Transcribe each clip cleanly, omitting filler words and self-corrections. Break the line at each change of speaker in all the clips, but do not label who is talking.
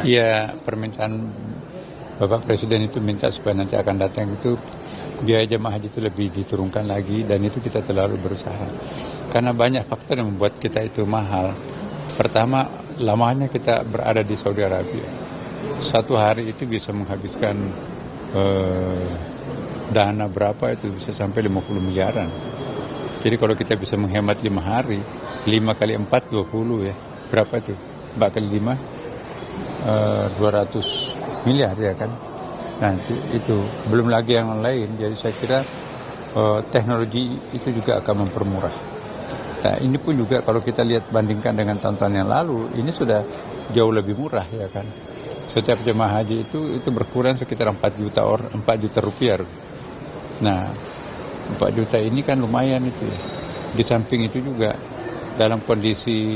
Iya, permintaan Bapak Presiden itu minta supaya nanti akan datang itu biaya jemaah haji itu lebih diturunkan lagi, dan itu kita terlalu berusaha. Karena banyak faktor yang membuat kita itu mahal. Pertama, lamanya kita berada di Saudi Arabia. Satu hari itu bisa menghabiskan dana berapa, itu bisa sampai 50 miliaran. Jadi kalau kita bisa menghemat 5 hari, 5 kali 4, 20 ya. Berapa itu? 4 kali 5, 200 miliar ya kan. Nah itu belum lagi yang lain. Jadi saya kira teknologi itu juga akan mempermurah. Nah ini pun juga kalau kita lihat bandingkan dengan tahun-tahun yang lalu, ini sudah jauh lebih murah ya kan. Setiap jemaah haji itu berkurang sekitar 4 juta rupiah. Nah 4 juta ini kan lumayan itu. Di samping itu juga dalam kondisi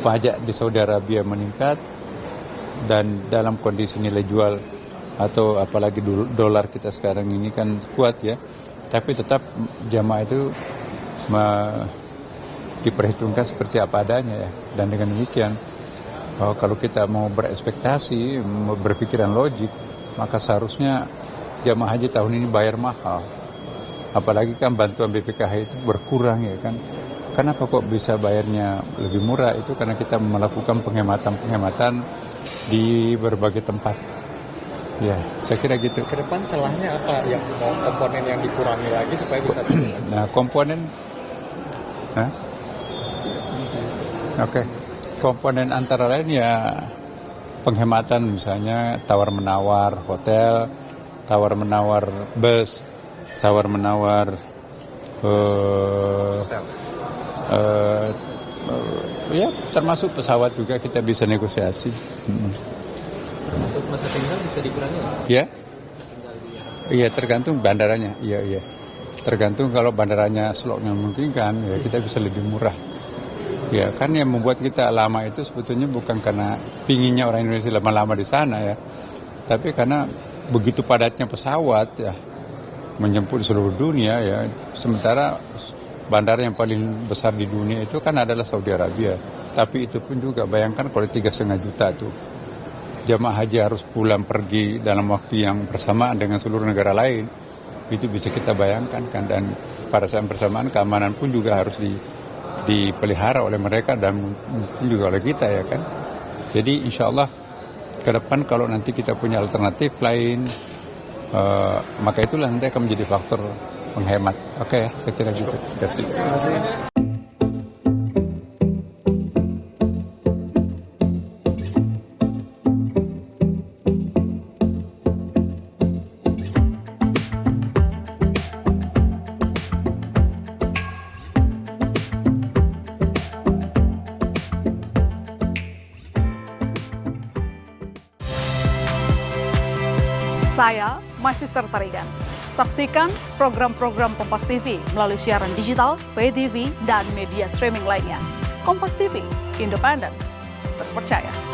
pajak di Saudi Arabia meningkat, dan dalam kondisi nilai jual atau apalagi dolar kita sekarang ini kan kuat ya, tapi tetap jamaah itu diperhitungkan seperti apa adanya ya. Dan dengan demikian kalau kita mau berekspektasi, mau berpikiran logik, maka seharusnya jamaah haji tahun ini bayar mahal. Apalagi kan bantuan BPKH itu berkurang ya kan. Kenapa kok bisa bayarnya lebih murah? Itu karena kita melakukan penghematan di berbagai tempat. Ya, saya kira gitu.
Ke depan celahnya apa yang komponen yang dikurangi lagi supaya bisa turun lagi?
Nah, komponen komponen antara lain ya penghematan, misalnya tawar-menawar hotel, tawar-menawar bus, tawar-menawar ya termasuk pesawat juga kita bisa negosiasi.
Untuk masa tinggal bisa dikurangi?
Ya, iya tergantung bandaranya. Iya. Tergantung kalau bandaranya slotnya memungkinkan, ya kita bisa lebih murah. Ya kan yang membuat kita lama itu sebetulnya bukan karena pinginnya orang Indonesia lama-lama di sana ya, tapi karena begitu padatnya pesawat ya menjemput seluruh dunia ya. Sementara bandara yang paling besar di dunia itu kan adalah Saudi Arabia. Tapi itu pun juga bayangkan kalau 3,5 juta tuh jamaah haji harus pulang pergi dalam waktu yang bersamaan dengan seluruh negara lain. Itu bisa kita bayangkan kan, dan pada saat bersamaan keamanan pun juga harus dipelihara oleh mereka dan mungkin juga oleh kita ya kan. Jadi insya Allah ke depan kalau nanti kita punya alternatif lain, maka itulah nanti akan menjadi faktor penghemat. Oke, saya kira gitu. Terima kasih.
Saya Magister Tarigan. Saksikan program-program Kompas TV melalui siaran digital, pay TV, dan media streaming lainnya. Kompas TV, independen, terpercaya.